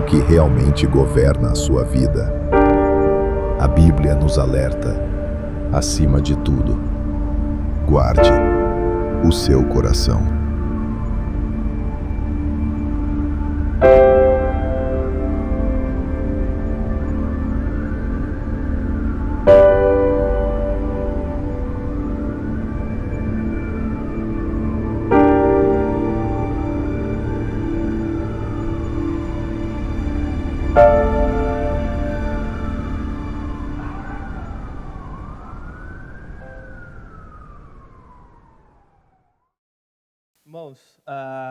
o que realmente governa a sua vida. A Bíblia nos alerta, acima de tudo, guarde o seu coração. Irmãos,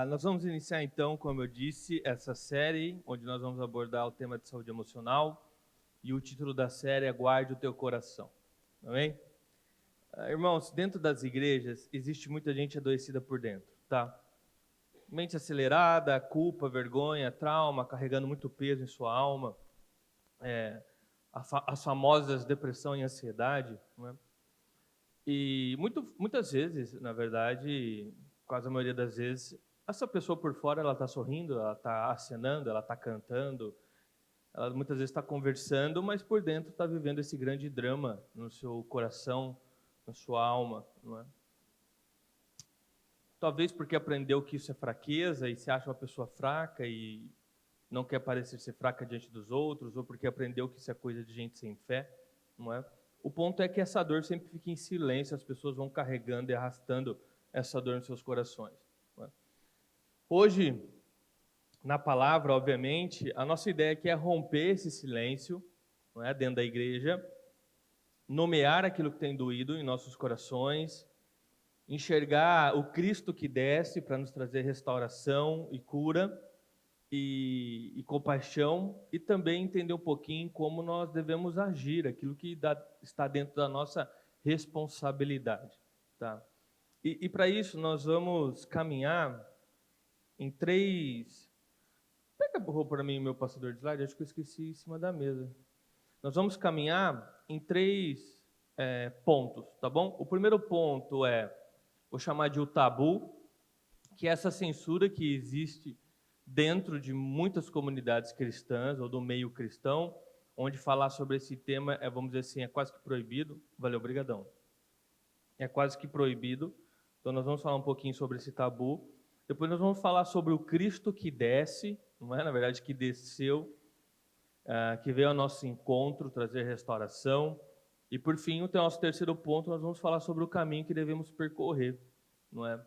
nós vamos iniciar então, como eu disse, essa série, onde nós vamos abordar o tema de saúde emocional, e o título da série é Guarde o Teu Coração, amém? Irmãos, dentro das igrejas, existe muita gente adoecida por dentro, tá? Mente acelerada, culpa, vergonha, trauma, carregando muito peso em sua alma, as famosas depressão e ansiedade, né? E muitas vezes, na verdade, quase a maioria das vezes, essa pessoa por fora ela está sorrindo, ela está acenando, ela está cantando, ela muitas vezes está conversando, mas por dentro está vivendo esse grande drama no seu coração, na sua alma, não é? Talvez porque aprendeu que isso é fraqueza e se acha uma pessoa fraca e não quer parecer ser fraca diante dos outros, ou porque aprendeu que isso é coisa de gente sem fé, não é? O ponto é que essa dor sempre fica em silêncio, as pessoas vão carregando e arrastando essa dor nos seus corações. Não é? Hoje, na palavra, obviamente, a nossa ideia aqui é romper esse silêncio, não é, dentro da igreja, nomear aquilo que tem doído em nossos corações, enxergar o Cristo que desce para nos trazer restauração e cura e compaixão, e também entender um pouquinho como nós devemos agir, aquilo que está dentro da nossa responsabilidade. Tá? E para isso nós vamos caminhar em três... Pega para mim meu passador de slide, acho que eu esqueci em cima da mesa. Nós vamos caminhar em três pontos, tá bom? O primeiro ponto vou chamar de o tabu, que é essa censura que existe dentro de muitas comunidades cristãs ou do meio cristão, onde falar sobre esse tema vamos dizer assim, é quase que proibido. Valeu, brigadão. É quase que proibido. Então nós vamos falar um pouquinho sobre esse tabu. Depois nós vamos falar sobre o Cristo que desce, não é? Na verdade, que desceu, que veio ao nosso encontro, trazer restauração. E por fim, o nosso terceiro ponto, nós vamos falar sobre o caminho que devemos percorrer, não é?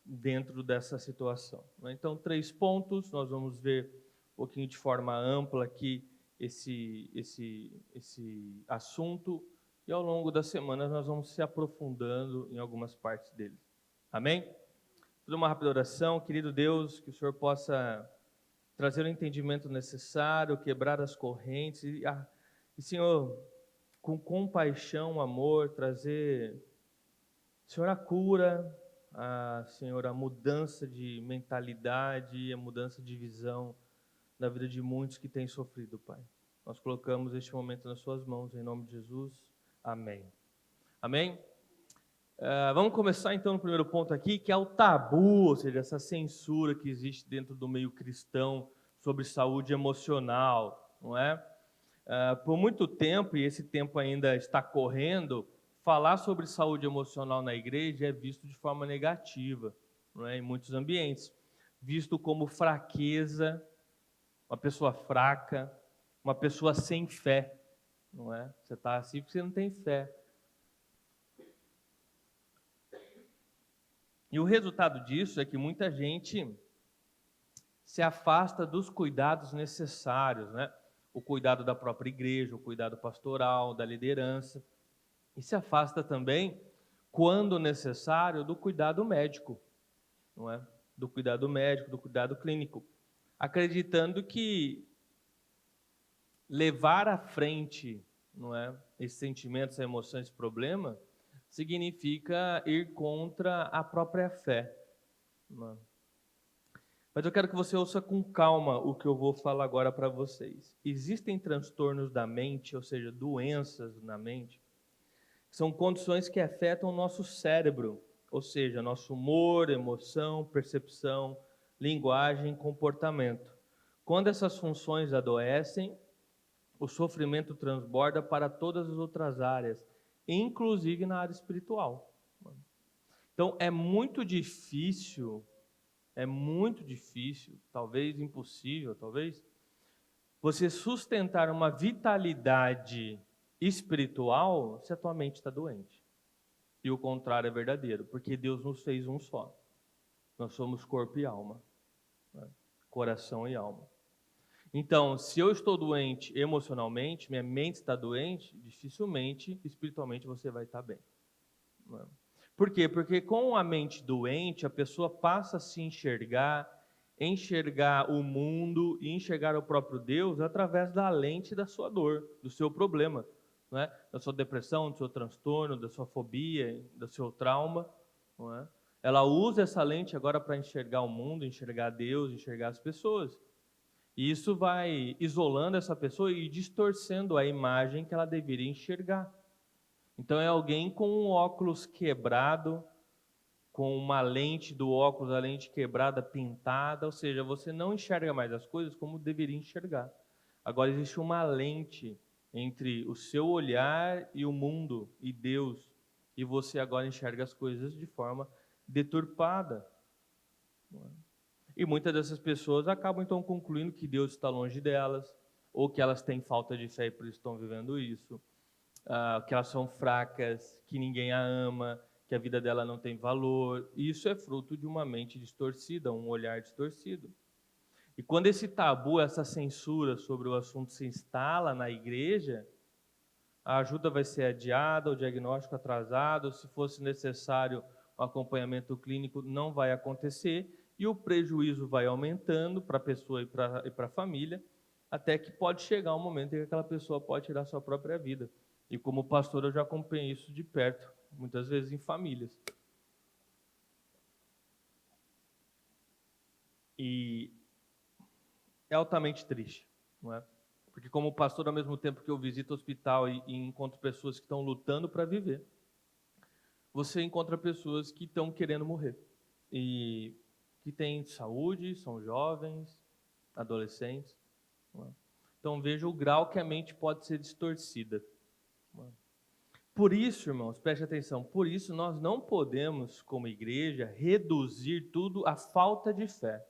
Dentro dessa situação. Então, 3 pontos, nós vamos ver um pouquinho de forma ampla aqui esse assunto, e ao longo das semanas nós vamos se aprofundando em algumas partes dele. Amém? Fazer uma rápida oração. Querido Deus, que o Senhor possa trazer o entendimento necessário, quebrar as correntes, e Senhor, com compaixão, amor, trazer, Senhor, a cura, Senhor, a mudança de mentalidade, a mudança de visão na vida de muitos que têm sofrido, Pai. Nós colocamos este momento nas suas mãos, em nome de Jesus. Amém. Amém? Vamos começar então no primeiro ponto aqui, que é o tabu, ou seja, essa censura que existe dentro do meio cristão sobre saúde emocional, não é? Por muito tempo, e esse tempo ainda está correndo, falar sobre saúde emocional na igreja é visto de forma negativa, não é? Em muitos ambientes, visto como fraqueza, uma pessoa fraca, uma pessoa sem fé, não é? Você está assim porque você não tem fé. E o resultado disso é que muita gente se afasta dos cuidados necessários, né? O cuidado da própria igreja, o cuidado pastoral, da liderança, e se afasta também, quando necessário, do cuidado médico, não é? Do cuidado médico, do cuidado clínico, acreditando que levar à frente, não é, esses sentimentos, essa emoção, esse problema, significa ir contra a própria fé. Não é? Mas eu quero que você ouça com calma o que eu vou falar agora para vocês. Existem transtornos da mente, ou seja, doenças na mente, são condições que afetam o nosso cérebro, ou seja, nosso humor, emoção, percepção, linguagem, comportamento. Quando essas funções adoecem, o sofrimento transborda para todas as outras áreas, inclusive na área espiritual. Então, é muito difícil, talvez impossível, talvez, você sustentar uma vitalidade espiritual se a tua mente está doente. E o contrário é verdadeiro, porque Deus nos fez um só. Nós somos corpo e alma, né? Coração e alma. Então, se eu estou doente emocionalmente, minha mente está doente, dificilmente, espiritualmente, você vai estar bem. Né? Por quê? Porque com a mente doente, a pessoa passa a se enxergar o mundo e enxergar o próprio Deus através da lente da sua dor, do seu problema, não é? Da sua depressão, do seu transtorno, da sua fobia, do seu trauma. Não é? Ela usa essa lente agora para enxergar o mundo, enxergar Deus, enxergar as pessoas. E isso vai isolando essa pessoa e distorcendo a imagem que ela deveria enxergar. Então é alguém com um óculos quebrado, com uma lente do óculos, a lente quebrada, pintada, ou seja, você não enxerga mais as coisas como deveria enxergar. Agora existe uma lente entre o seu olhar e o mundo e Deus, e você agora enxerga as coisas de forma deturpada. E muitas dessas pessoas acabam então concluindo que Deus está longe delas, ou que elas têm falta de fé e por isso estão vivendo isso, que elas são fracas, que ninguém a ama, que a vida dela não tem valor. Isso é fruto de uma mente distorcida, um olhar distorcido. E quando esse tabu, essa censura sobre o assunto se instala na igreja, a ajuda vai ser adiada, o diagnóstico atrasado, se fosse necessário um acompanhamento clínico, não vai acontecer, e o prejuízo vai aumentando para a pessoa e para a família, até que pode chegar um momento em que aquela pessoa pode tirar sua própria vida. E como pastor eu já acompanhei isso de perto, muitas vezes em famílias. E é altamente triste, não é? Porque como pastor, ao mesmo tempo que eu visito o hospital e encontro pessoas que estão lutando para viver, você encontra pessoas que estão querendo morrer. E que têm saúde, são jovens, adolescentes. Não é? Então veja o grau que a mente pode ser distorcida. Não é? Por isso, irmãos, preste atenção, por isso nós não podemos, como igreja, reduzir tudo à falta de fé.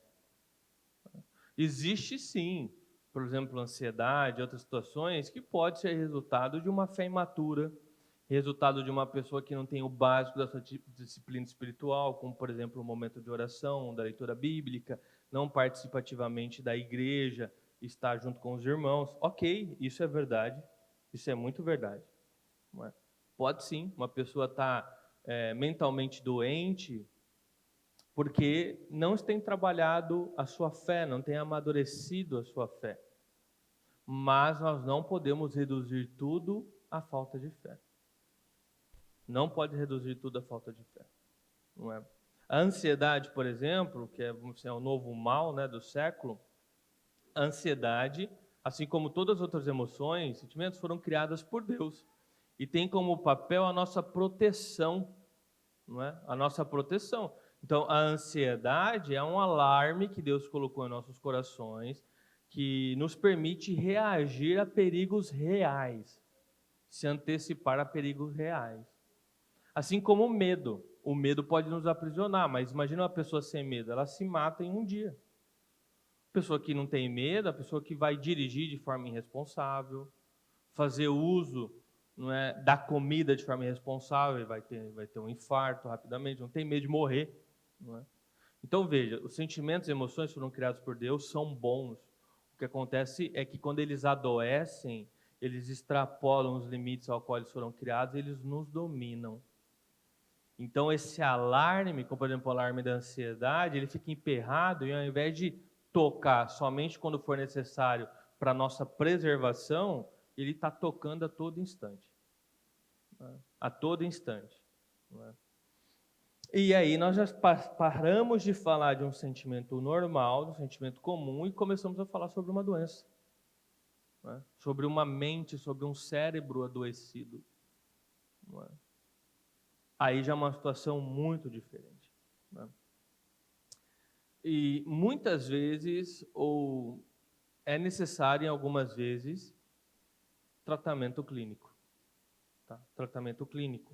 Existe sim, por exemplo, ansiedade, outras situações, que pode ser resultado de uma fé imatura, resultado de uma pessoa que não tem o básico da sua disciplina espiritual, como, por exemplo, o momento de oração, da leitura bíblica, não participa ativamente da igreja, está junto com os irmãos. Ok, isso é verdade, isso é muito verdade. Não é? Pode sim, uma pessoa estar mentalmente doente porque não tem trabalhado a sua fé, não tem amadurecido a sua fé. Mas nós não podemos reduzir tudo à falta de fé. Não pode reduzir tudo à falta de fé. Não é? A ansiedade, por exemplo, que é o novo mal, né, do século, a ansiedade, assim como todas as outras emoções, sentimentos, foram criadas por Deus. E tem como papel a nossa proteção, não é? A nossa proteção. Então, a ansiedade é um alarme que Deus colocou em nossos corações, que nos permite reagir a perigos reais, se antecipar a perigos reais. Assim como o medo. O medo pode nos aprisionar, mas imagina uma pessoa sem medo, ela se mata em um dia. A pessoa que não tem medo, a pessoa que vai dirigir de forma irresponsável, fazer uso, não é, da comida de forma irresponsável, vai ter um infarto rapidamente, não tem medo de morrer. Não é? Então veja, os sentimentos e emoções foram criados por Deus, são bons. O que acontece é que quando eles adoecem, eles extrapolam os limites ao qual eles foram criados e eles nos dominam. Então esse alarme, como por exemplo o alarme da ansiedade, ele fica emperrado e ao invés de tocar somente quando for necessário para a nossa preservação, ele está tocando a todo instante. A todo instante. Não é? E aí nós já paramos de falar de um sentimento normal, de um sentimento comum, e começamos a falar sobre uma doença. Não é? Sobre uma mente, sobre um cérebro adoecido. Não é? Aí já é uma situação muito diferente. Não é? E muitas vezes, ou é necessário, em algumas vezes, tratamento clínico. Tá? Tratamento clínico.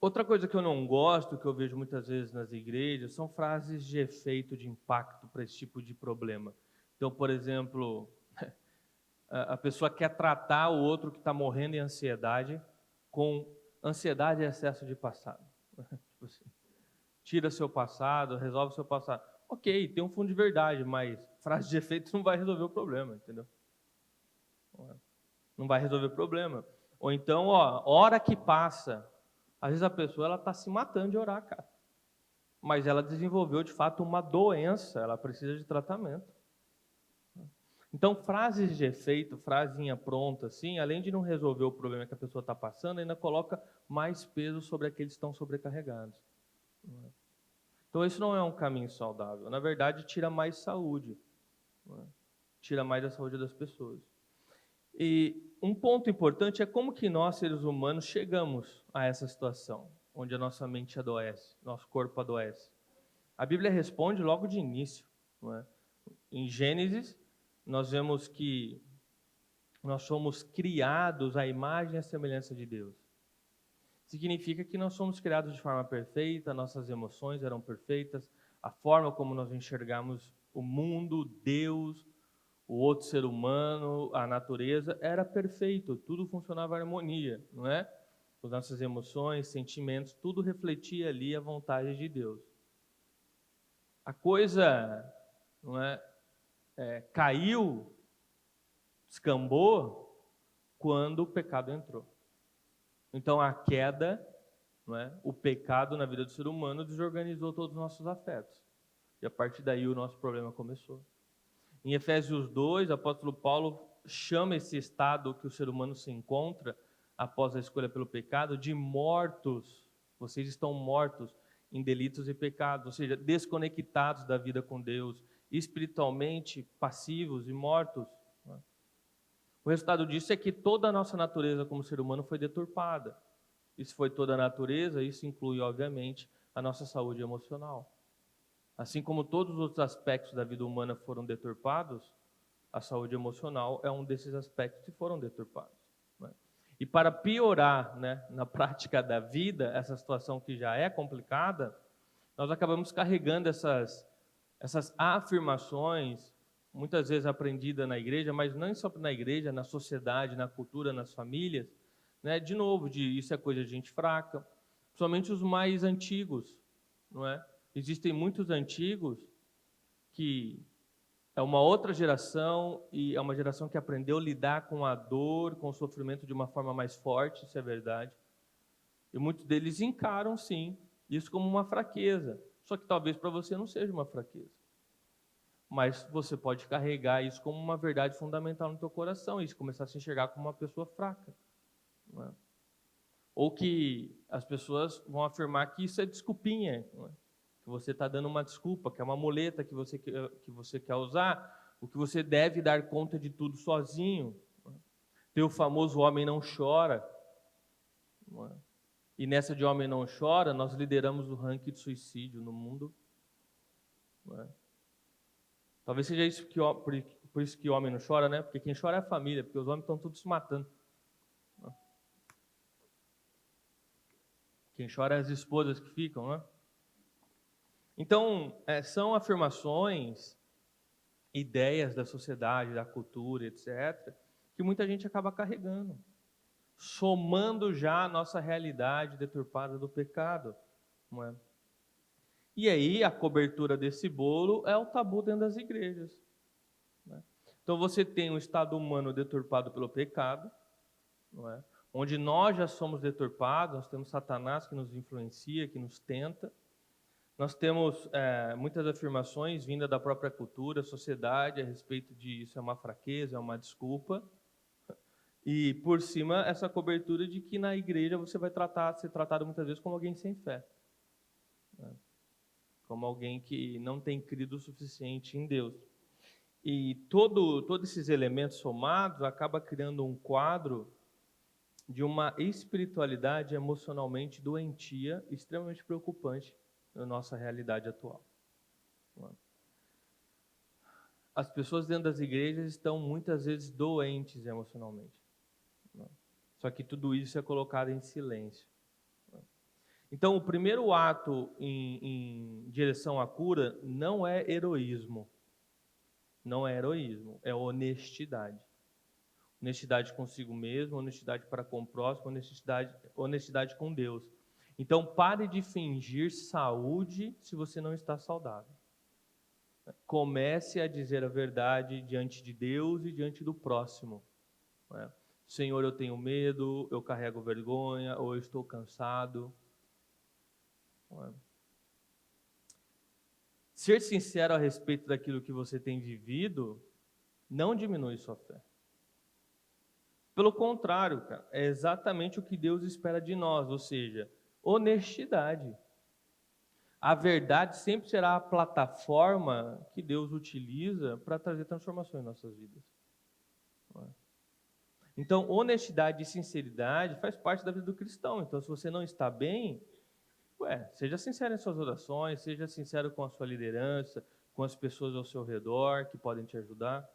Outra coisa que eu não gosto, que eu vejo muitas vezes nas igrejas, são frases de efeito, de impacto para esse tipo de problema. Então, por exemplo, a pessoa quer tratar o outro que está morrendo de ansiedade com ansiedade e excesso de passado. Tipo assim, tira seu passado, resolve seu passado. Ok, tem um fundo de verdade, mas frase de efeito não vai resolver o problema, entendeu? Não vai resolver o problema. Ou então, hora que passa, às vezes a pessoa está se matando de orar, cara. Mas ela desenvolveu, de fato, uma doença, ela precisa de tratamento. Então, frases de efeito, frasinha pronta, assim, além de não resolver o problema que a pessoa está passando, ainda coloca mais peso sobre aqueles que estão sobrecarregados. Então, isso não é um caminho saudável. Na verdade, tira mais saúde. Tira mais a saúde das pessoas. E um ponto importante é como que nós, seres humanos, chegamos a essa situação, onde a nossa mente adoece, nosso corpo adoece. A Bíblia responde logo de início. Não é? Em Gênesis, nós vemos que nós somos criados à imagem e à semelhança de Deus. Significa que nós somos criados de forma perfeita, nossas emoções eram perfeitas, a forma como nós enxergamos o mundo, Deus, o outro ser humano, a natureza, era perfeito, tudo funcionava em harmonia, não é? As nossas emoções, sentimentos, tudo refletia ali a vontade de Deus. A coisa, não é, caiu, descambou, quando o pecado entrou. Então a queda, não é, o pecado na vida do ser humano desorganizou todos os nossos afetos. E a partir daí o nosso problema começou. Em Efésios 2, o apóstolo Paulo chama esse estado que o ser humano se encontra após a escolha pelo pecado de mortos. Vocês estão mortos em delitos e pecados, ou seja, desconectados da vida com Deus, espiritualmente passivos e mortos. O resultado disso é que toda a nossa natureza como ser humano foi deturpada. Isso foi toda a natureza, isso inclui, obviamente, a nossa saúde emocional. Assim como todos os outros aspectos da vida humana foram deturpados, a saúde emocional é um desses aspectos que foram deturpados. Né? E para piorar, né, na prática da vida, essa situação que já é complicada, nós acabamos carregando essas afirmações, muitas vezes aprendidas na igreja, mas não só na igreja, na sociedade, na cultura, nas famílias, né? De novo, isso é coisa de gente fraca, principalmente os mais antigos, não é? Existem muitos antigos que é uma outra geração e é uma geração que aprendeu a lidar com a dor, com o sofrimento de uma forma mais forte, isso é verdade. E muitos deles encaram, sim, isso como uma fraqueza. Só que talvez para você não seja uma fraqueza. Mas você pode carregar isso como uma verdade fundamental no teu coração e começar a se enxergar como uma pessoa fraca. Não é? Ou que as pessoas vão afirmar que isso é desculpinha, não é? Que você está dando uma desculpa, que é uma muleta que você quer usar, o que você deve dar conta de tudo sozinho. Não é? Tem o famoso homem não chora. Não é? E nessa de homem não chora, nós lideramos o ranking de suicídio no mundo. Não é? Talvez seja isso por isso que o homem não chora, né? Porque quem chora é a família, porque os homens estão todos se matando. Não é? Quem chora é as esposas que ficam, né? Então, são afirmações, ideias da sociedade, da cultura, etc., que muita gente acaba carregando, somando já a nossa realidade deturpada do pecado. Não é? E aí, a cobertura desse bolo é o tabu dentro das igrejas. Não é? Então, você tem um estado humano deturpado pelo pecado, não é? Onde nós já somos deturpados, nós temos Satanás que nos influencia, que nos tenta. Nós temos muitas afirmações vindas da própria cultura, sociedade, a respeito de isso é uma fraqueza, é uma desculpa. E, por cima, essa cobertura de que na igreja você vai ser tratado muitas vezes como alguém sem fé. Né? Como alguém que não tem crido o suficiente em Deus. E todos esses elementos somados acaba criando um quadro de uma espiritualidade emocionalmente doentia, extremamente preocupante na nossa realidade atual. as pessoas dentro das igrejas estão muitas vezes doentes emocionalmente. Só que tudo isso é colocado em silêncio. Então, o primeiro ato em direção à cura não é heroísmo. Não é heroísmo, é honestidade. Honestidade consigo mesmo, honestidade para com o próximo, honestidade com Deus. Então, pare de fingir saúde se você não está saudável. Comece a dizer a verdade diante de Deus e diante do próximo. Senhor, eu tenho medo, eu carrego vergonha, ou eu estou cansado. Ser sincero a respeito daquilo que você tem vivido não diminui sua fé. Pelo contrário, cara, é exatamente o que Deus espera de nós, ou seja, honestidade. A verdade sempre será a plataforma que Deus utiliza para trazer transformação em nossas vidas. Então, honestidade e sinceridade faz parte da vida do cristão. Então, se você não está bem, seja sincero em suas orações, seja sincero com a sua liderança, com as pessoas ao seu redor que podem te ajudar.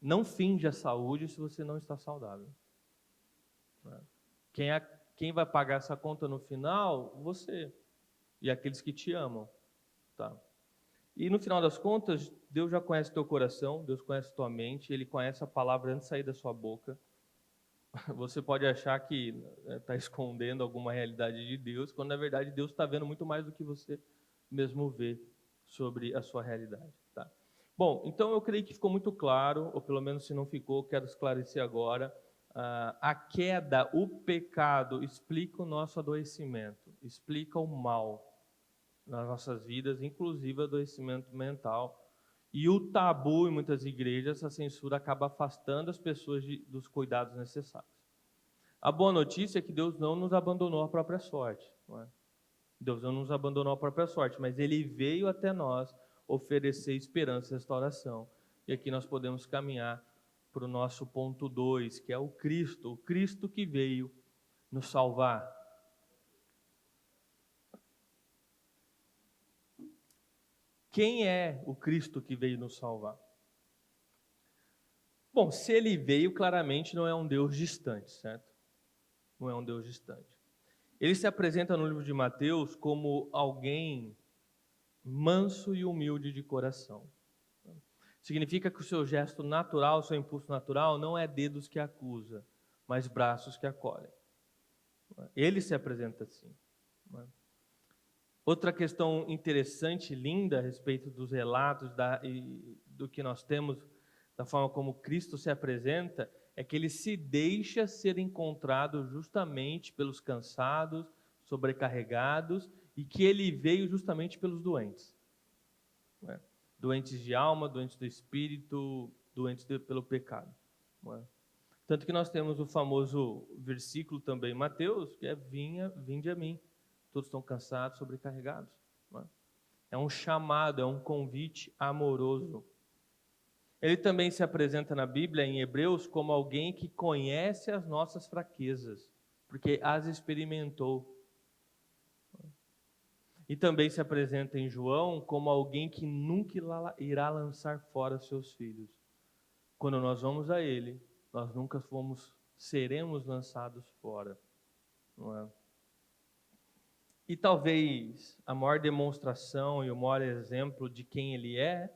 Não finja a saúde se você não está saudável. Quem vai pagar essa conta no final? Você e aqueles que te amam. Tá? E no final das contas, Deus já conhece teu coração, Deus conhece tua mente, Ele conhece a palavra antes de sair da sua boca. Você pode achar que está escondendo alguma realidade de Deus, quando na verdade Deus está vendo muito mais do que você mesmo vê sobre a sua realidade. Tá? Bom, então eu creio que ficou muito claro, ou pelo menos se não ficou, quero esclarecer agora. A queda, o pecado, explica o nosso adoecimento, explica o mal nas nossas vidas, inclusive adoecimento mental. E o tabu em muitas igrejas, essa censura acaba afastando as pessoas dos cuidados necessários. A boa notícia é que Deus não nos abandonou à própria sorte. Não é? Deus não nos abandonou à própria sorte, mas Ele veio até nós oferecer esperança e restauração. E aqui nós podemos caminhar para o nosso ponto 2, que é o Cristo que veio nos salvar. Quem é o Cristo que veio nos salvar? Bom, se Ele veio, claramente não é um Deus distante, certo? Não é um Deus distante. Ele se apresenta no livro de Mateus como alguém manso e humilde de coração. Significa que o seu gesto natural, o seu impulso natural, não é dedos que acusa, mas braços que acolhem. Ele se apresenta assim. Outra questão interessante, linda, a respeito dos relatos do que nós temos, da forma como Cristo se apresenta, é que Ele se deixa ser encontrado justamente pelos cansados, sobrecarregados, e que Ele veio justamente pelos doentes. Doentes de alma, doentes do espírito, doentes pelo pecado. Tanto que nós temos o famoso versículo também em Mateus, que é vinde a mim, todos estão cansados, sobrecarregados. É um chamado, é um convite amoroso. Ele também se apresenta na Bíblia, em Hebreus, como alguém que conhece as nossas fraquezas, porque as experimentou. E também se apresenta em João como alguém que nunca irá lançar fora seus filhos. Quando nós vamos a Ele, nós nunca seremos lançados fora. Não é? E talvez a maior demonstração e o maior exemplo de quem Ele é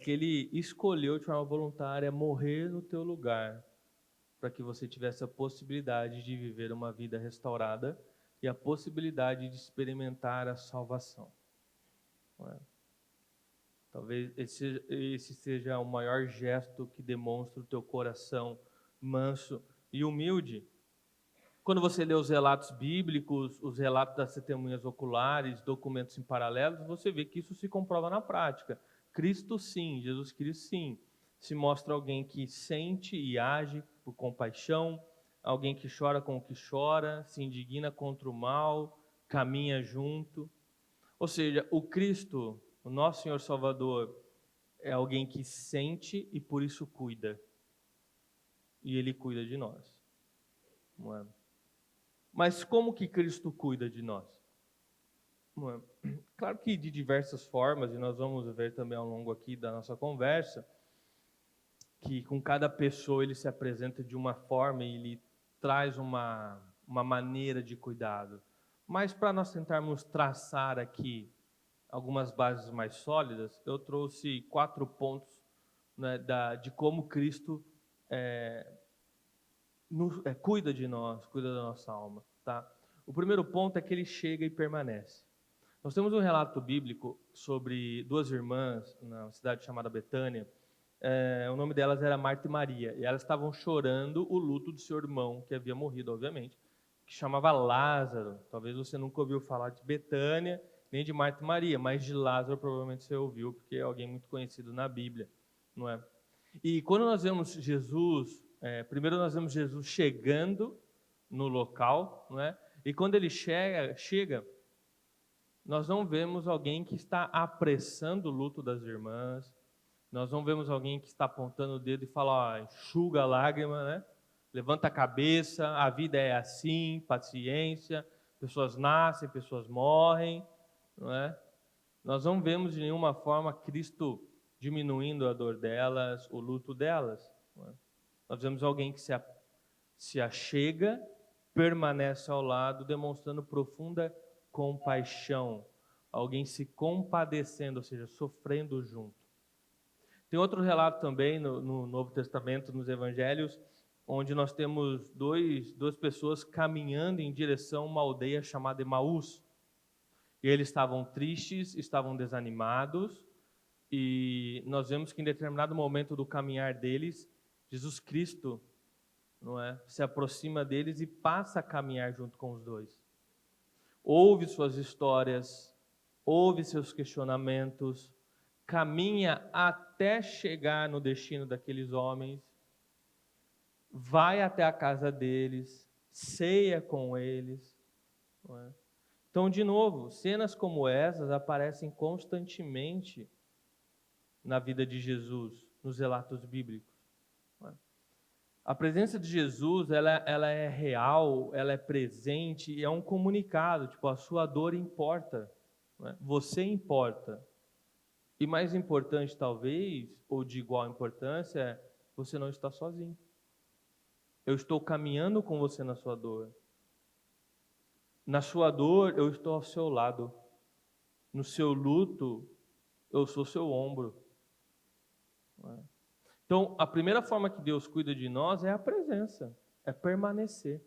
que Ele escolheu de forma voluntária morrer no teu lugar, para que você tivesse a possibilidade de viver uma vida restaurada e a possibilidade de experimentar a salvação. Não é? Talvez esse seja o maior gesto que demonstra o teu coração manso e humilde. Quando você lê os relatos bíblicos, os relatos das testemunhas oculares, documentos em paralelos, você vê que isso se comprova na prática. Cristo sim, Jesus Cristo sim, se mostra alguém que sente e age por compaixão, alguém que chora com o que chora, se indigna contra o mal, caminha junto. Ou seja, o Cristo, o nosso Senhor Salvador, é alguém que sente e por isso cuida. E Ele cuida de nós. Não é? Mas como que Cristo cuida de nós? Não é? Claro que de diversas formas, e nós vamos ver também ao longo aqui da nossa conversa, que com cada pessoa ele se apresenta de uma forma e ele traz uma maneira de cuidado. Mas para nós tentarmos traçar aqui algumas bases mais sólidas, eu trouxe 4 pontos, né, de como Cristo cuida de nós, cuida da nossa alma. Tá? O primeiro ponto é que ele chega e permanece. Nós temos um relato bíblico sobre 2 irmãs na cidade chamada Betânia. O nome delas era Marta e Maria, e elas estavam chorando o luto do seu irmão, que havia morrido, obviamente, que chamava Lázaro. Talvez você nunca ouviu falar de Betânia, nem de Marta e Maria, mas de Lázaro provavelmente você ouviu, porque é alguém muito conhecido na Bíblia, não é? E quando nós vemos Jesus, primeiro nós vemos Jesus chegando no local, não é? E quando ele chega, nós não vemos alguém que está apressando o luto das irmãs, nós não vemos alguém que está apontando o dedo e fala, enxuga a lágrima, né? Levanta a cabeça, a vida é assim, paciência, pessoas nascem, pessoas morrem, não é? Nós não vemos de nenhuma forma Cristo diminuindo a dor delas, o luto delas. Não é? Nós vemos alguém que se achega, permanece ao lado, demonstrando profunda compaixão, alguém se compadecendo, ou seja, sofrendo junto. Tem outro relato também no Novo Testamento, nos Evangelhos, onde nós temos duas pessoas caminhando em direção a uma aldeia chamada Emaús. E eles estavam tristes, estavam desanimados, e nós vemos que em determinado momento do caminhar deles, Jesus Cristo, não é, se aproxima deles e passa a caminhar junto com os dois. Ouve suas histórias, ouve seus questionamentos, caminha até chegar no destino daqueles homens, vai até a casa deles, ceia com eles. Não é? Então, de novo, cenas como essas aparecem constantemente na vida de Jesus, nos relatos bíblicos. Não é? A presença de Jesus, ela é real, ela é presente e é um comunicado, tipo, a sua dor importa, não é? Você importa. E mais importante, talvez, ou de igual importância, é você não está sozinho. Eu estou caminhando com você na sua dor. Na sua dor, eu estou ao seu lado. No seu luto, eu sou seu ombro. Então, a primeira forma que Deus cuida de nós é a presença, é permanecer,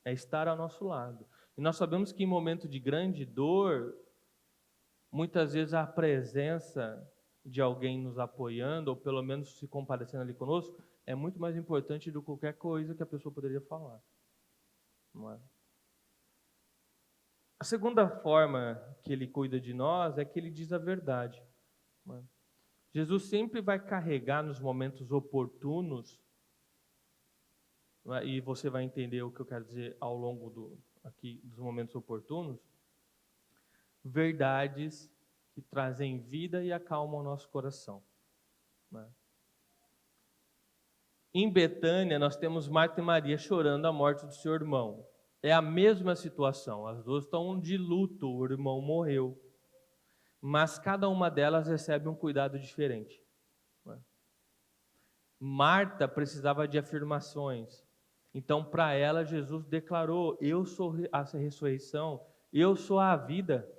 é estar ao nosso lado. E nós sabemos que em momento de grande dor, muitas vezes a presença de alguém nos apoiando, ou pelo menos se compadecendo ali conosco, é muito mais importante do que qualquer coisa que a pessoa poderia falar. Não é? A segunda forma que ele cuida de nós é que ele diz a verdade. Não é? Jesus sempre vai carregar nos momentos oportunos, não é? E você vai entender o que eu quero dizer ao longo aqui dos momentos oportunos, verdades que trazem vida e acalmam o nosso coração. Não é? Em Betânia, nós temos Marta e Maria chorando a morte do seu irmão. É a mesma situação, as duas estão de luto, o irmão morreu. Mas cada uma delas recebe um cuidado diferente. Não é? Marta precisava de afirmações. Então, para ela, Jesus declarou, eu sou a ressurreição, eu sou a vida.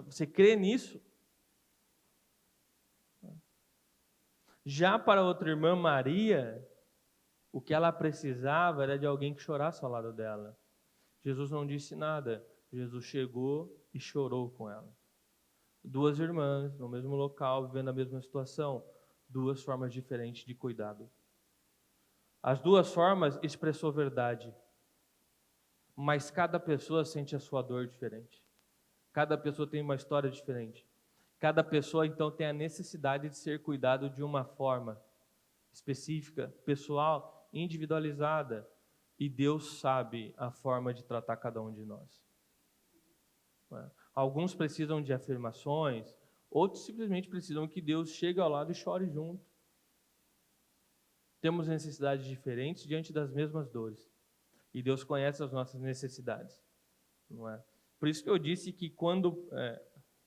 Você crê nisso? Já para outra irmã, Maria, o que ela precisava era de alguém que chorasse ao lado dela. Jesus não disse nada. Jesus chegou e chorou com ela. Duas irmãs, no mesmo local, vivendo a mesma situação. Duas formas diferentes de cuidado. As duas formas expressou verdade. Mas cada pessoa sente a sua dor diferente. Cada pessoa tem uma história diferente. Cada pessoa, então, tem a necessidade de ser cuidado de uma forma específica, pessoal, individualizada. E Deus sabe a forma de tratar cada um de nós. Alguns precisam de afirmações, outros simplesmente precisam que Deus chegue ao lado e chore junto. Temos necessidades diferentes diante das mesmas dores. E Deus conhece as nossas necessidades. Não é? Por isso que eu disse que quando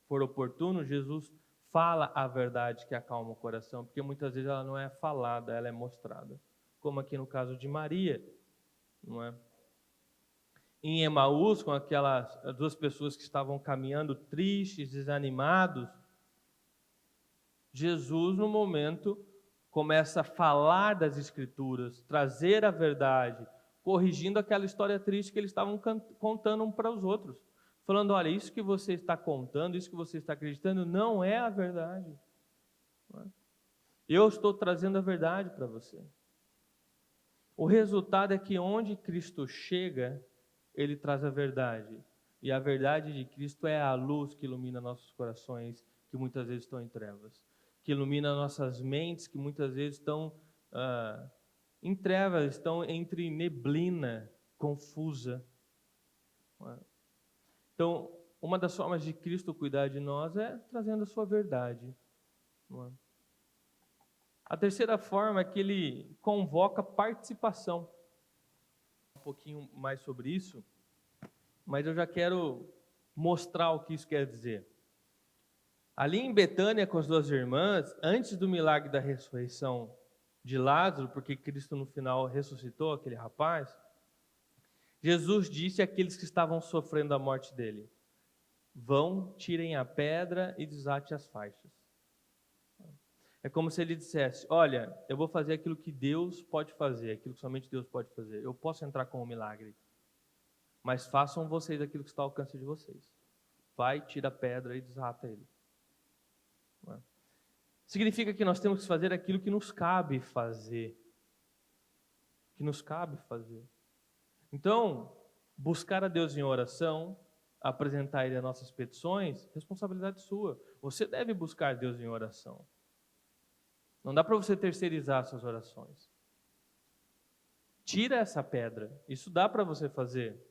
for oportuno, Jesus fala a verdade que acalma o coração, porque muitas vezes ela não é falada, ela é mostrada. Como aqui no caso de Maria, não é? Em Emaús, com aquelas 2 pessoas que estavam caminhando tristes, desanimados, Jesus, no momento, começa a falar das Escrituras, trazer a verdade, corrigindo aquela história triste que eles estavam contando um para os outros. Falando, olha, isso que você está contando, isso que você está acreditando, não é a verdade. Eu estou trazendo a verdade para você. O resultado é que onde Cristo chega, Ele traz a verdade. E a verdade de Cristo é a luz que ilumina nossos corações, que muitas vezes estão em trevas. Que ilumina nossas mentes, que muitas vezes estão em trevas, estão entre neblina confusa. Então, uma das formas de Cristo cuidar de nós é trazendo a sua verdade. A terceira forma é que Ele convoca participação. Um pouquinho mais sobre isso, mas eu já quero mostrar o que isso quer dizer. Ali em Betânia com as 2 irmãs, antes do milagre da ressurreição de Lázaro, porque Cristo no final ressuscitou aquele rapaz, Jesus disse àqueles que estavam sofrendo a morte dele: vão, tirem a pedra e desate as faixas. É como se ele dissesse, olha, eu vou fazer aquilo que Deus pode fazer, aquilo que somente Deus pode fazer. Eu posso entrar com um milagre, mas façam vocês aquilo que está ao alcance de vocês. Vai, tira a pedra e desata ele. Significa que nós temos que fazer aquilo que nos cabe fazer. Que nos cabe fazer. Então, buscar a Deus em oração, apresentar a Ele as nossas petições, responsabilidade sua. Você deve buscar Deus em oração. Não dá para você terceirizar suas orações. Tira essa pedra. Isso dá para você fazer.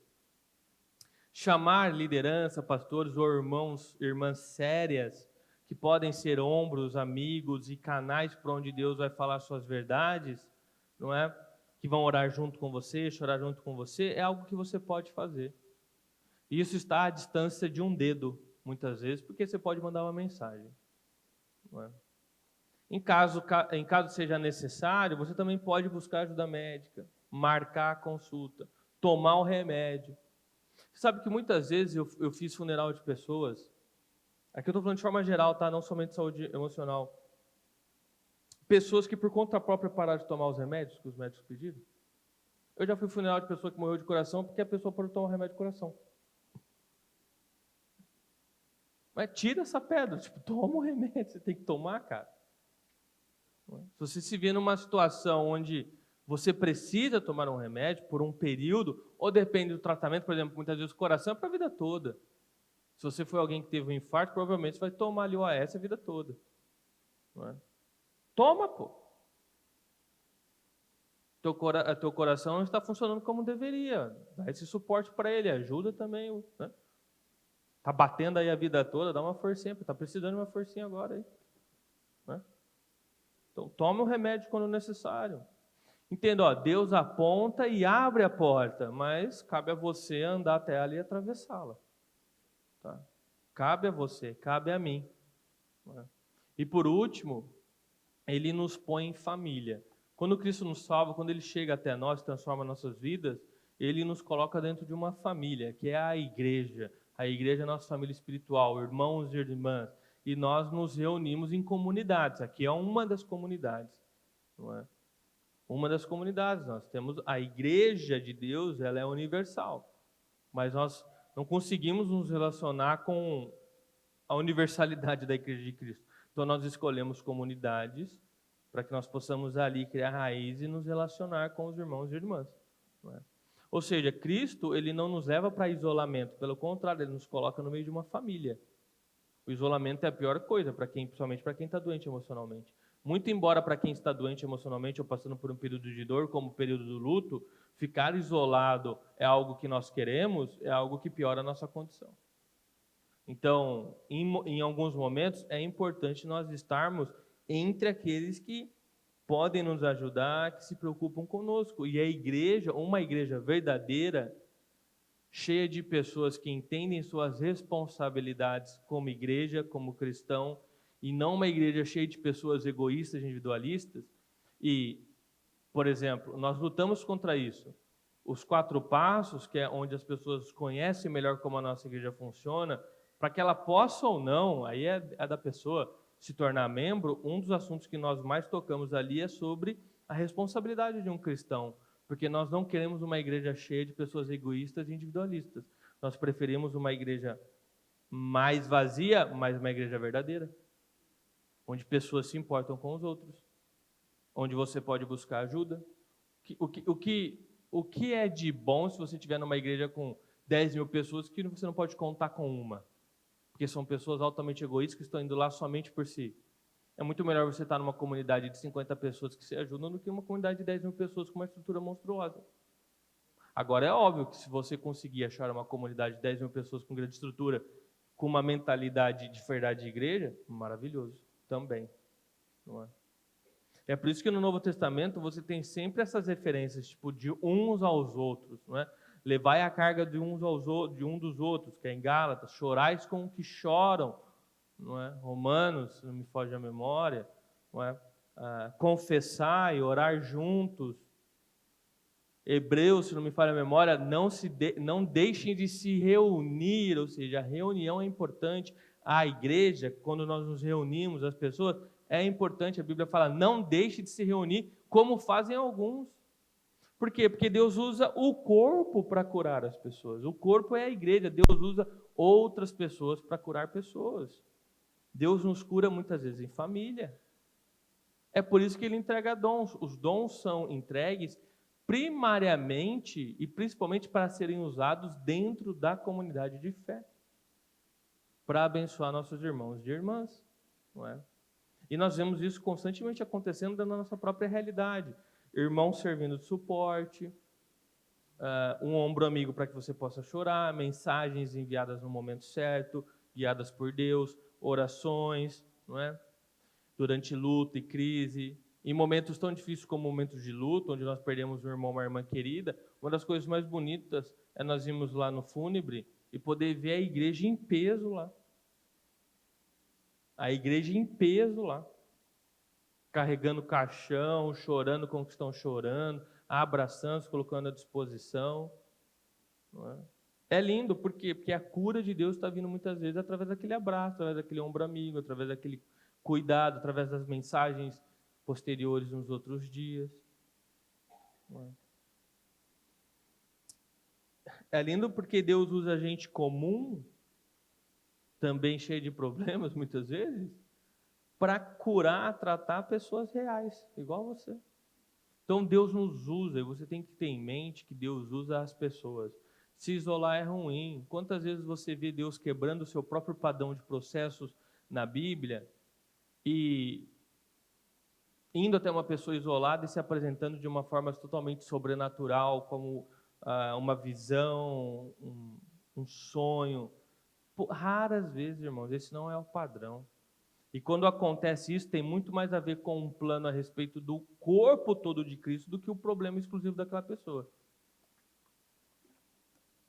Chamar liderança, pastores ou irmãs sérias, que podem ser ombros, amigos e canais por onde Deus vai falar suas verdades, não é? Que vão orar junto com você, chorar junto com você, é algo que você pode fazer. E isso está à distância de um dedo, muitas vezes, porque você pode mandar uma mensagem. Não é? Em caso seja necessário, você também pode buscar ajuda médica, marcar a consulta, tomar o remédio. Você sabe que muitas vezes eu fiz funeral de pessoas, aqui eu estou falando de forma geral, tá? Não somente saúde emocional. Pessoas que por conta própria pararam de tomar os remédios que os médicos pediram. Eu já fui funeral de pessoa que morreu de coração porque a pessoa parou de tomar um remédio de coração. Mas tira essa pedra, toma o remédio, você tem que tomar, cara. Se você se vê numa situação onde você precisa tomar um remédio por um período, ou depende do tratamento, por exemplo, muitas vezes o coração é para a vida toda. Se você foi alguém que teve um infarto, provavelmente você vai tomar ali o AS a vida toda. Não é? Toma, pô. Teu coração não está funcionando como deveria. Dá esse suporte para ele, ajuda também. Né? Está batendo aí a vida toda, dá uma forcinha, está precisando de uma forcinha agora aí. Né? Então, tome o remédio quando necessário. Entenda, ó, Deus aponta e abre a porta, mas cabe a você andar até ela e atravessá-la. Tá? Cabe a você, cabe a mim. Né? E por último, Ele nos põe em família. Quando Cristo nos salva, quando Ele chega até nós, transforma nossas vidas, Ele nos coloca dentro de uma família, que é a igreja. A igreja é a nossa família espiritual, irmãos e irmãs. E nós nos reunimos em comunidades. Aqui é uma das comunidades. Não é? Uma das comunidades. Nós temos a igreja de Deus, ela é universal. Mas nós não conseguimos nos relacionar com a universalidade da igreja de Cristo. Então nós escolhemos comunidades para que nós possamos ali criar raiz e nos relacionar com os irmãos e irmãs. Não é? Ou seja, Cristo, Ele não nos leva para isolamento. Pelo contrário, Ele nos coloca no meio de uma família. O isolamento é a pior coisa, principalmente para quem está doente emocionalmente. Muito embora para quem está doente emocionalmente ou passando por um período de dor, como o período do luto, ficar isolado é algo que nós queremos, é algo que piora a nossa condição. Então, em alguns momentos, é importante nós estarmos entre aqueles que podem nos ajudar, que se preocupam conosco. E a igreja, uma igreja verdadeira, cheia de pessoas que entendem suas responsabilidades como igreja, como cristão, e não uma igreja cheia de pessoas egoístas, individualistas. E, por exemplo, nós lutamos contra isso. Os 4 passos, que é onde as pessoas conhecem melhor como a nossa igreja funciona, para que ela possa ou não, aí é da pessoa se tornar membro, um dos assuntos que nós mais tocamos ali é sobre a responsabilidade de um cristão, porque nós não queremos uma igreja cheia de pessoas egoístas e individualistas. Nós preferimos uma igreja mais vazia, mas uma igreja verdadeira, onde pessoas se importam com os outros, onde você pode buscar ajuda. O que é de bom se você estiver numa igreja com 10 mil pessoas que você não pode contar com uma? Porque são pessoas altamente egoístas que estão indo lá somente por si. É muito melhor você estar numa comunidade de 50 pessoas que se ajudam do que uma comunidade de 10 mil pessoas com uma estrutura monstruosa. Agora, é óbvio que se você conseguir achar uma comunidade de 10 mil pessoas com grande estrutura, com uma mentalidade de verdade de igreja, maravilhoso também. Não é? É por isso que no Novo Testamento você tem sempre essas referências, tipo, de uns aos outros, não é? Levai a carga de um dos outros, que é em Gálatas, chorais com o que choram, não é? Romanos, se não me foge a memória, não é? Confessar e orar juntos. Hebreus, se não me falha a memória, não deixem de se reunir, ou seja, a reunião é importante. A igreja, quando nós nos reunimos, as pessoas, é importante, a Bíblia fala, não deixe de se reunir, como fazem alguns. Por quê? Porque Deus usa o corpo para curar as pessoas. O corpo é a igreja, Deus usa outras pessoas para curar pessoas. Deus nos cura muitas vezes em família. É por isso que Ele entrega dons. Os dons são entregues primariamente e principalmente para serem usados dentro da comunidade de fé, para abençoar nossos irmãos e irmãs, não é? E nós vemos isso constantemente acontecendo dentro da nossa própria realidade. Irmãos servindo de suporte, um ombro amigo para que você possa chorar, mensagens enviadas no momento certo, guiadas por Deus, orações, não é? Durante luta e crise, em momentos tão difíceis como momentos de luta, onde nós perdemos um irmão, uma irmã querida, uma das coisas mais bonitas é nós irmos lá no fúnebre e poder ver a igreja em peso lá. A igreja em peso lá, carregando caixão, chorando com o que estão chorando, abraçando, se colocando à disposição. Não é? É lindo, por quê? Porque a cura de Deus está vindo muitas vezes através daquele abraço, através daquele ombro amigo, através daquele cuidado, através das mensagens posteriores nos outros dias. Não é? É lindo porque Deus usa gente comum, também cheia de problemas muitas vezes, para curar, tratar pessoas reais, igual você. Então Deus nos usa, e você tem que ter em mente que Deus usa as pessoas. Se isolar é ruim. Quantas vezes você vê Deus quebrando o seu próprio padrão de processos na Bíblia e indo até uma pessoa isolada e se apresentando de uma forma totalmente sobrenatural, como uma visão, um sonho. Raras vezes, irmãos, esse não é o padrão. E quando acontece isso, tem muito mais a ver com um plano a respeito do corpo todo de Cristo do que o problema exclusivo daquela pessoa.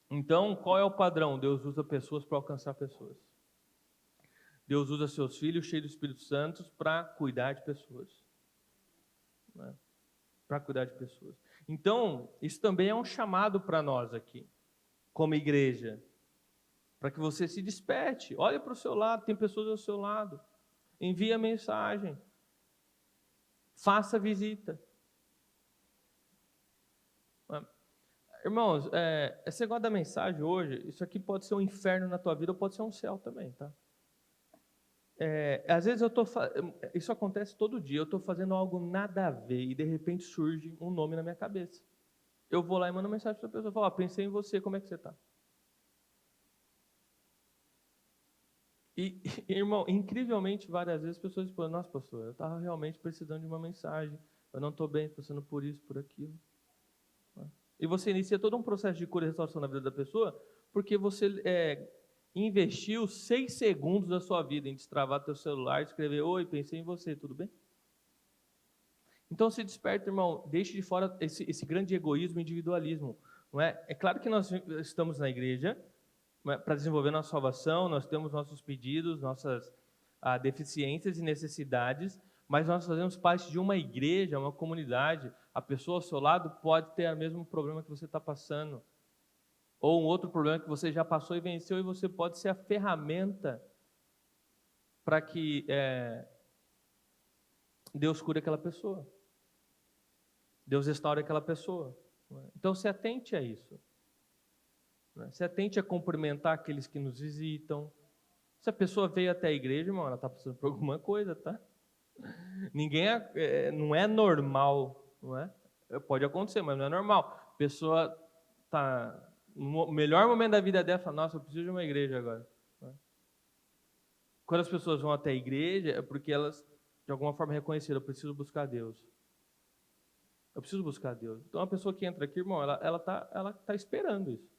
Então, qual é o padrão? Deus usa pessoas para alcançar pessoas. Deus usa seus filhos cheios do Espírito Santo para cuidar de pessoas. Né? Para cuidar de pessoas. Então, isso também é um chamado para nós aqui, como igreja, para que você se desperte. Olhe para o seu lado, tem pessoas ao seu lado. Envie a mensagem. Faça visita. Irmãos, esse negócio da mensagem hoje, isso aqui pode ser um inferno na tua vida ou pode ser um céu também, tá? Às vezes isso acontece todo dia, eu estou fazendo algo nada a ver e de repente surge um nome na minha cabeça. Eu vou lá e mando uma mensagem para a pessoa e falo, pensei em você, como é que você está? E, irmão, incrivelmente, várias vezes as pessoas dizem, nossa, pastor, eu estava realmente precisando de uma mensagem, eu não estou bem, passando por isso, por aquilo. E você inicia todo um processo de cura e restauração na vida da pessoa, porque você investiu 6 segundos da sua vida em destravar teu celular, escrever, oi, pensei em você, tudo bem? Então se desperta, irmão, deixe de fora esse grande egoísmo e individualismo. Não é? É claro que nós estamos na igreja para desenvolver nossa salvação, nós temos nossos pedidos, nossas deficiências e necessidades, mas nós fazemos parte de uma igreja, uma comunidade. A pessoa ao seu lado pode ter o mesmo problema que você está passando, ou um outro problema que você já passou e venceu, e você pode ser a ferramenta para que Deus cure aquela pessoa, Deus restaure aquela pessoa. Então se atente a isso, se atente a cumprimentar aqueles que nos visitam. Se a pessoa veio até a igreja, irmão, ela está passando por alguma coisa, tá? Ninguém não é normal, não é? Pode acontecer, mas não é normal. A pessoa está no melhor momento da vida dela, fala, nossa, eu preciso de uma igreja agora. Quando as pessoas vão até a igreja, é porque elas, de alguma forma, reconheceram, eu preciso buscar Deus. Eu preciso buscar Deus. Então, a pessoa que entra aqui, irmão, ela tá esperando isso.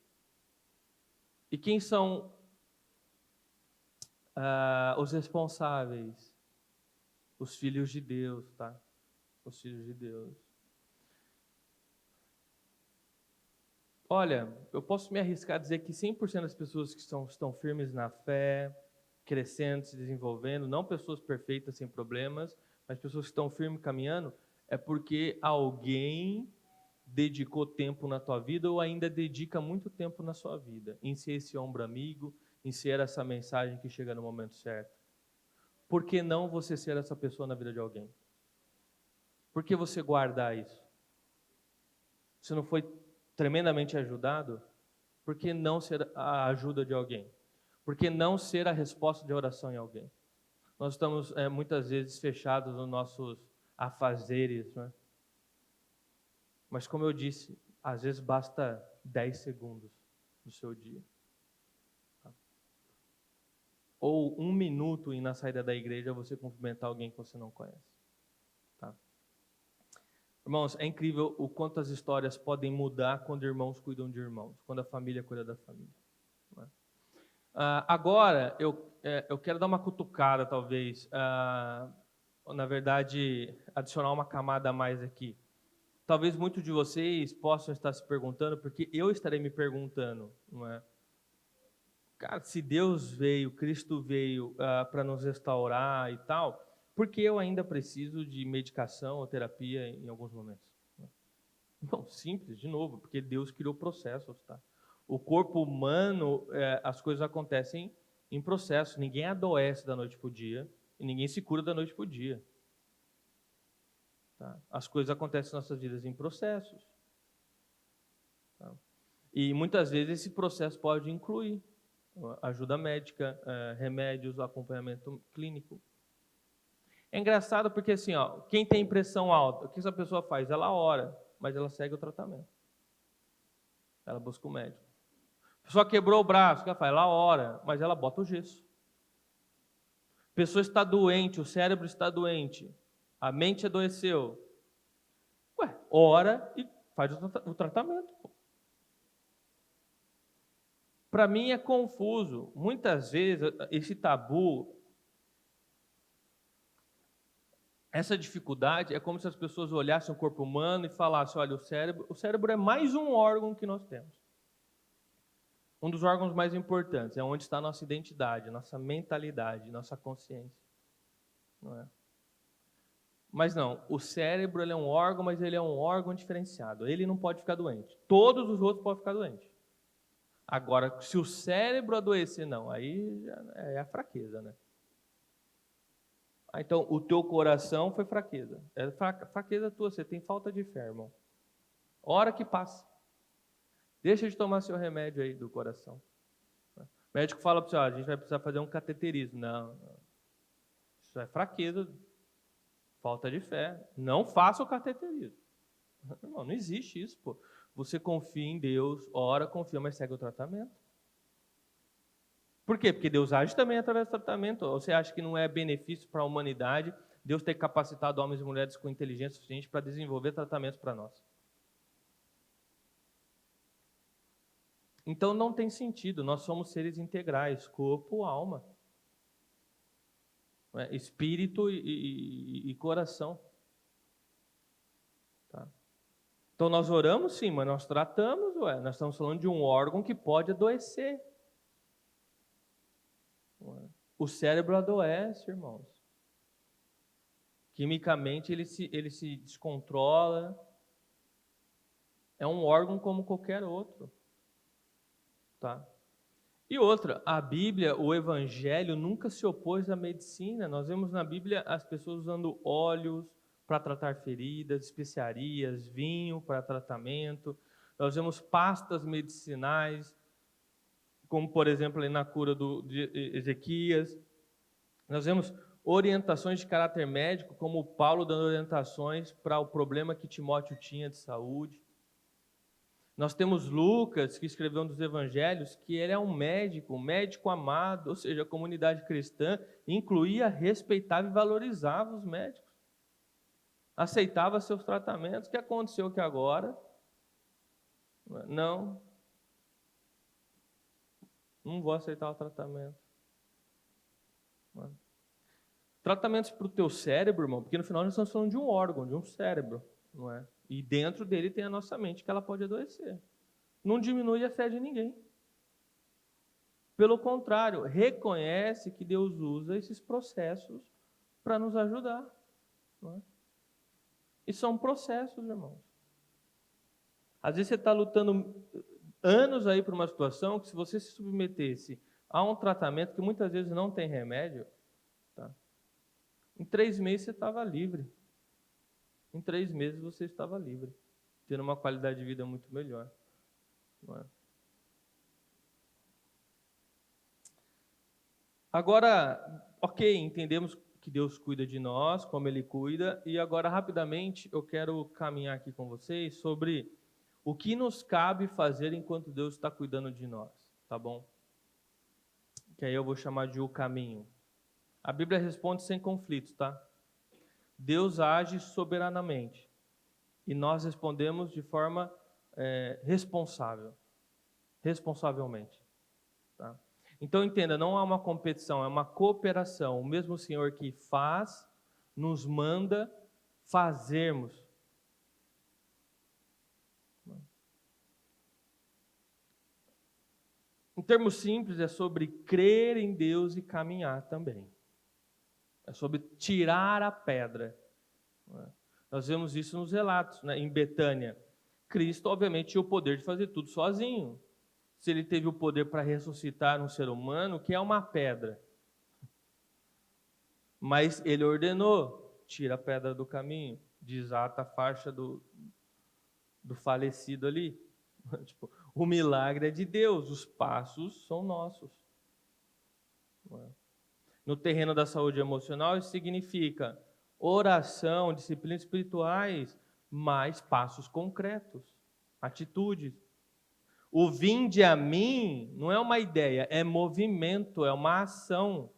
E quem são os responsáveis? Os filhos de Deus, tá? Os filhos de Deus. Olha, eu posso me arriscar a dizer que 100% das pessoas que estão firmes na fé, crescendo, se desenvolvendo, não pessoas perfeitas, sem problemas, mas pessoas que estão firmes caminhando, é porque alguém dedicou tempo na tua vida ou ainda dedica muito tempo na sua vida em ser esse ombro amigo, em ser essa mensagem que chega no momento certo. Por que não você ser essa pessoa na vida de alguém? Por que você guardar isso? Você não foi tremendamente ajudado? Por que não ser a ajuda de alguém? Por que não ser a resposta de oração em alguém? Nós estamos muitas vezes fechados nos nossos afazeres, né? Mas como eu disse, às vezes basta 10 segundos do seu dia. Ou 1 minuto na saída da igreja você cumprimentar alguém que você não conhece. Tá? Irmãos, é incrível o quanto as histórias podem mudar quando irmãos cuidam de irmãos, quando a família cuida da família. Não é? Agora, eu quero dar uma cutucada, talvez, na verdade, adicionar uma camada a mais aqui. Talvez muitos de vocês possam estar se perguntando, porque eu estarei me perguntando, não é? Cara, se Deus veio, Cristo veio para nos restaurar e tal, por que eu ainda preciso de medicação ou terapia em alguns momentos? Não, simples, de novo, porque Deus criou processos, tá? O corpo humano, as coisas acontecem em processo. Ninguém adoece da noite para o dia e ninguém se cura da noite para o dia. Tá? As coisas acontecem em nossas vidas em processos. Tá? E muitas vezes esse processo pode incluir ajuda médica, remédios, acompanhamento clínico. É engraçado porque assim, quem tem pressão alta, o que essa pessoa faz? Ela ora, mas ela segue o tratamento. Ela busca o médico. A pessoa quebrou o braço, o que ela faz? Ela ora, mas ela bota o gesso. A pessoa está doente, o cérebro está doente, a mente adoeceu. Ora e faz o tratamento. Para mim é confuso. Muitas vezes esse tabu, essa dificuldade, é como se as pessoas olhassem o corpo humano e falassem, olha, o cérebro é mais um órgão que nós temos. Um dos órgãos mais importantes, é onde está a nossa identidade, nossa mentalidade, nossa consciência. Não é? Mas não, o cérebro ele é um órgão, mas ele é um órgão diferenciado. Ele não pode ficar doente. Todos os outros podem ficar doentes. Agora, se o cérebro adoecer, não, aí já é a fraqueza, né? Então, o teu coração foi fraqueza. É fraqueza tua, você tem falta de fé, irmão. Hora que passa. Deixa de tomar seu remédio aí do coração. O médico fala para você, a gente vai precisar fazer um cateterismo. Não. Isso é fraqueza, falta de fé. Não faça o cateterismo. Não existe isso, pô. Você confia em Deus, ora, confia, mas segue o tratamento. Por quê? Porque Deus age também através do tratamento. Ou você acha que não é benefício para a humanidade Deus ter capacitado homens e mulheres com inteligência suficiente para desenvolver tratamentos para nós? Então não tem sentido. Nós somos seres integrais, corpo, alma, espírito e coração. Tá? Então nós oramos sim, mas nós tratamos, nós estamos falando de um órgão que pode adoecer. O cérebro adoece, irmãos. Quimicamente ele se descontrola. É um órgão como qualquer outro. Tá? E outra, a Bíblia, o Evangelho nunca se opôs à medicina. Nós vemos na Bíblia as pessoas usando óleos para tratar feridas, especiarias, vinho para tratamento. Nós vemos pastas medicinais, como por exemplo ali na cura de Ezequias. Nós vemos orientações de caráter médico, como Paulo dando orientações para o problema que Timóteo tinha de saúde. Nós temos Lucas, que escreveu um dos evangelhos, que ele é um médico amado, ou seja, a comunidade cristã incluía, respeitava e valorizava os médicos. Aceitava seus tratamentos. O que aconteceu que agora? Não vou aceitar o tratamento. Tratamentos para o teu cérebro, irmão, porque no final nós estamos falando de um órgão, de um cérebro, não é? E dentro dele tem a nossa mente, que ela pode adoecer. Não diminui a fé de ninguém. Pelo contrário, reconhece que Deus usa esses processos para nos ajudar. Não é? E são processos, irmãos. Às vezes você está lutando anos aí por uma situação que, se você se submetesse a um tratamento que muitas vezes não tem remédio, tá? Em 3 meses você estava livre. Em 3 meses você estava livre, tendo uma qualidade de vida muito melhor. Não é? Agora, ok, entendemos que Deus cuida de nós, como Ele cuida, e agora rapidamente eu quero caminhar aqui com vocês sobre o que nos cabe fazer enquanto Deus está cuidando de nós, tá bom? Que aí eu vou chamar de o caminho. A Bíblia responde sem conflitos, tá? Deus age soberanamente e nós respondemos de forma responsavelmente. Tá? Então entenda, não há uma competição, é uma cooperação. O mesmo Senhor que faz, nos manda fazermos. Em termos simples, é sobre crer em Deus e caminhar também. É sobre tirar a pedra. Nós vemos isso nos relatos, né? Em Betânia. Cristo, obviamente, tinha o poder de fazer tudo sozinho. Se ele teve o poder para ressuscitar um ser humano, que é uma pedra. Mas ele ordenou, tira a pedra do caminho, desata a faixa do falecido ali. Tipo, o milagre é de Deus, os passos são nossos. No terreno da saúde emocional, isso significa oração, disciplinas espirituais, mais passos concretos, atitudes. O vinde a mim não é uma ideia, é movimento, é uma ação.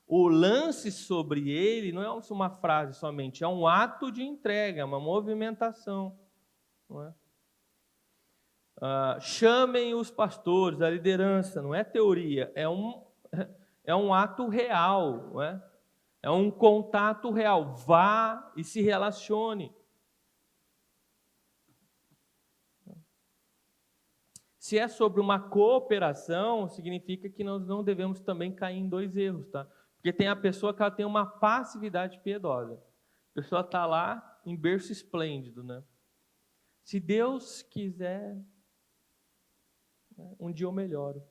O lance sobre ele não é uma frase somente, é um ato de entrega, é uma movimentação. Não é? Chamem os pastores, a liderança, não é teoria, é um ato real, não é? É um contato real. Vá e se relacione. Se é sobre uma cooperação, significa que nós não devemos também cair em 2 erros, tá? Porque tem a pessoa que ela tem uma passividade piedosa. A pessoa está lá em berço esplêndido, né? Se Deus quiser, um dia eu melhoro.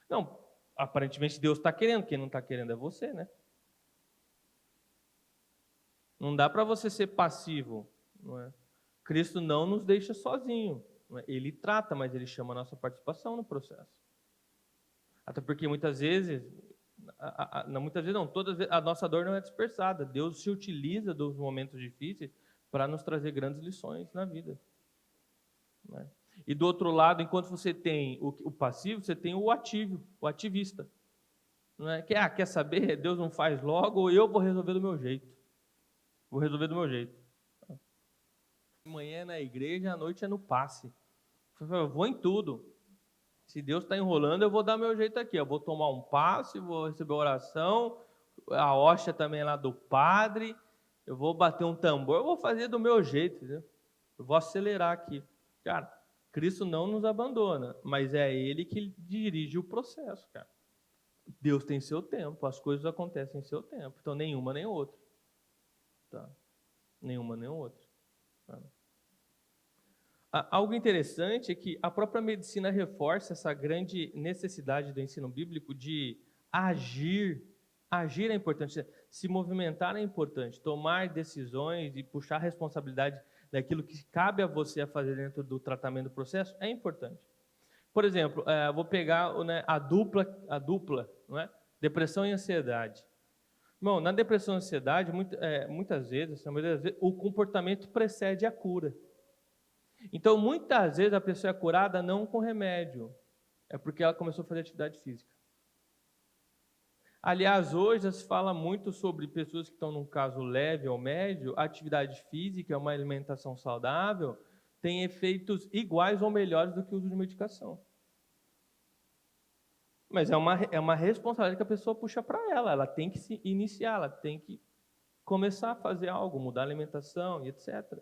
Não, aparentemente Deus está querendo, quem não está querendo é você, né? Não dá para você ser passivo, não é? Cristo não nos deixa sozinho. Ele trata, mas ele chama a nossa participação no processo. Até porque muitas vezes todas a nossa dor não é dispersada. Deus se utiliza dos momentos difíceis para nos trazer grandes lições na vida. Não é? E do outro lado, enquanto você tem o passivo, você tem o ativo, o ativista. Não é? Quer saber? Deus não faz logo, eu vou resolver do meu jeito. Vou resolver do meu jeito. Amanhã é na igreja, à noite é no passe. Eu vou em tudo. Se Deus está enrolando, eu vou dar meu jeito aqui. Eu vou tomar um passe, vou receber oração, a hóstia também é lá do padre, eu vou bater um tambor, eu vou fazer do meu jeito, entendeu? Eu vou acelerar aqui. Cara, Cristo não nos abandona, mas é Ele que dirige o processo, cara. Deus tem seu tempo, as coisas acontecem em seu tempo. Então, nenhuma nem outra. Tá? Nenhuma nem outra. Tá? Algo interessante é que a própria medicina reforça essa grande necessidade do ensino bíblico de agir. Agir é importante, se movimentar é importante, tomar decisões e puxar a responsabilidade daquilo que cabe a você a fazer dentro do tratamento do processo é importante. Por exemplo, vou pegar a dupla, não é? Depressão e ansiedade. Bom, na depressão e ansiedade, muitas vezes, o comportamento precede a cura. Então, muitas vezes a pessoa é curada não com remédio, é porque ela começou a fazer atividade física. Aliás, hoje já se fala muito sobre pessoas que estão num caso leve ou médio, a atividade física, uma alimentação saudável, tem efeitos iguais ou melhores do que o uso de medicação. Mas é uma responsabilidade que a pessoa puxa para ela tem que se iniciar, ela tem que começar a fazer algo, mudar a alimentação e etc.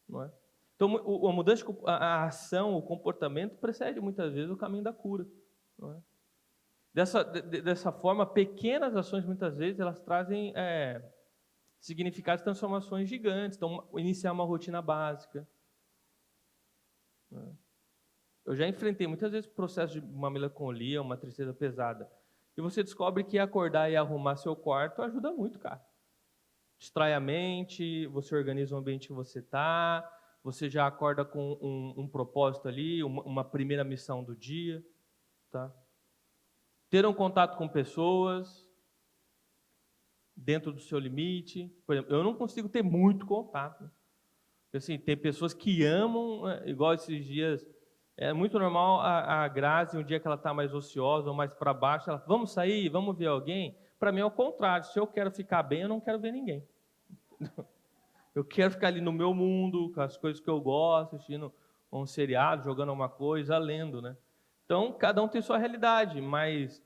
Não é? Então, a mudança, a ação, o comportamento precede muitas vezes o caminho da cura. Não é? Dessa forma, pequenas ações, muitas vezes, elas trazem significados de transformações gigantes. Então, iniciar uma rotina básica. Eu já enfrentei muitas vezes processos de uma melancolia, uma tristeza pesada. E você descobre que acordar e arrumar seu quarto ajuda muito, cara. Distrai a mente, você organiza o ambiente que você está, você já acorda com um propósito ali, uma primeira missão do dia, tá? Ter um contato com pessoas dentro do seu limite. Por exemplo, eu não consigo ter muito contato. Assim, tem pessoas que amam, igual esses dias. É muito normal a Grazi, um dia que ela está mais ociosa ou mais para baixo, ela, vamos sair, vamos ver alguém? Para mim é o contrário. Se eu quero ficar bem, eu não quero ver ninguém. Eu quero ficar ali no meu mundo, com as coisas que eu gosto, assistindo um seriado, jogando uma coisa, lendo, né? Então, cada um tem sua realidade, mas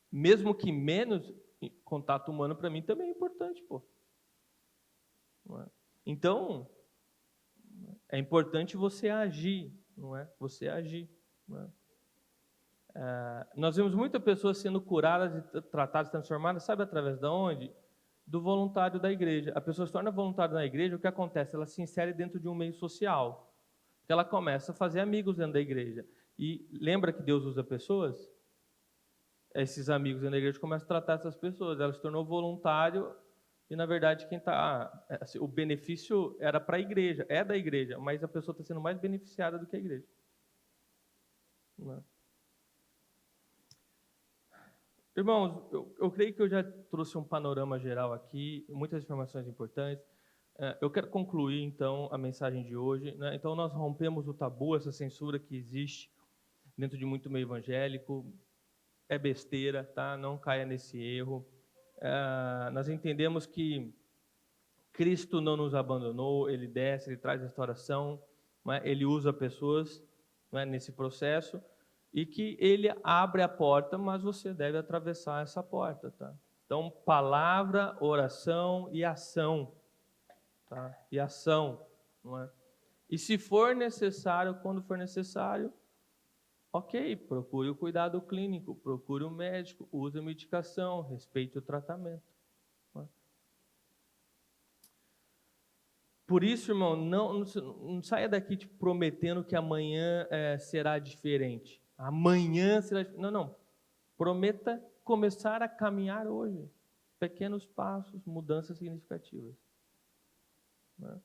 mesmo que menos, contato humano para mim também é importante, pô. Não é? Então, é importante você agir, não é? Você agir. Não é? Nós vemos muitas pessoas sendo curadas, e tratadas, transformadas, sabe através de onde? Do voluntário da igreja. A pessoa se torna voluntária da igreja, o que acontece? Ela se insere dentro de um meio social. Ela começa a fazer amigos dentro da igreja. E lembra que Deus usa pessoas? Esses amigos dentro da igreja começam a tratar essas pessoas. Ela se tornou voluntário e, na verdade, assim, o benefício era para a igreja, é da igreja, mas a pessoa está sendo mais beneficiada do que a igreja. Não é? Irmãos, eu creio que eu já trouxe um panorama geral aqui, muitas informações importantes. Eu quero concluir, então, a mensagem de hoje, né? Então, nós rompemos o tabu, essa censura que existe dentro de muito meio evangélico. É besteira, tá? Não caia nesse erro. Nós entendemos que Cristo não nos abandonou, Ele desce, Ele traz restauração, né? Ele usa pessoas, né, nesse processo, e que Ele abre a porta, mas você deve atravessar essa porta, tá? Então, palavra, oração e ação, tá? E ação, não é? E se for necessário, quando for necessário, ok, procure o cuidado clínico, procure o médico, use a medicação, respeite o tratamento. Não é? Por isso, irmão, não saia daqui te prometendo que amanhã será diferente. Amanhã será diferente. Não. Prometa começar a caminhar hoje. Pequenos passos, mudanças significativas. Não é?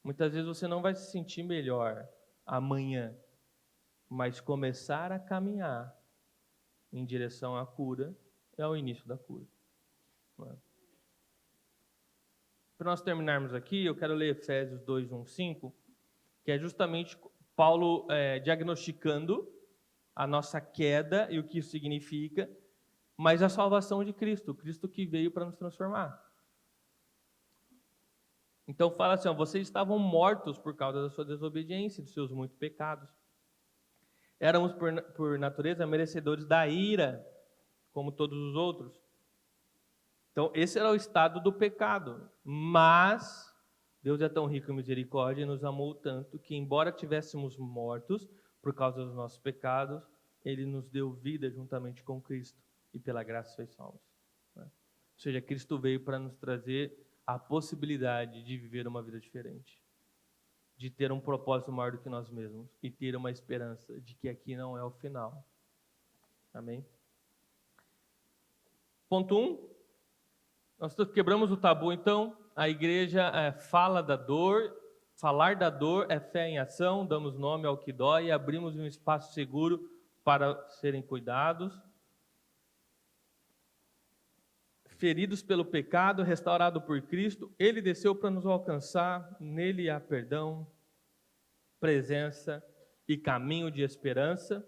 Muitas vezes você não vai se sentir melhor amanhã, mas começar a caminhar em direção à cura é o início da cura. Não é? Para nós terminarmos aqui, eu quero ler Efésios 2, 1, 5, que é justamente Paulo diagnosticando a nossa queda e o que isso significa, mas a salvação de Cristo, Cristo que veio para nos transformar. Então fala assim, vocês estavam mortos por causa da sua desobediência e dos seus muitos pecados. Éramos, por natureza, merecedores da ira, como todos os outros. Então, esse era o estado do pecado. Mas Deus é tão rico em misericórdia e nos amou tanto que, embora tivéssemos mortos por causa dos nossos pecados, Ele nos deu vida juntamente com Cristo e pela graça sois salvos. Ou seja, Cristo veio para nos trazer a possibilidade de viver uma vida diferente, de ter um propósito maior do que nós mesmos e ter uma esperança de que aqui não é o final. Amém? Ponto 1. Nós quebramos o tabu, então. A igreja fala da dor. Falar da dor é fé em ação. Damos nome ao que dói e abrimos um espaço seguro para serem cuidados. Feridos pelo pecado, restaurado por Cristo, Ele desceu para nos alcançar. Nele há perdão, presença e caminho de esperança.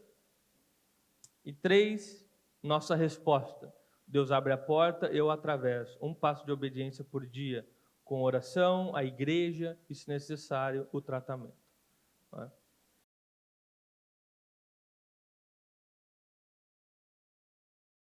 E 3, nossa resposta. Deus abre a porta, eu atravesso. Um passo de obediência por dia, com oração, a igreja e, se necessário, o tratamento. Não é?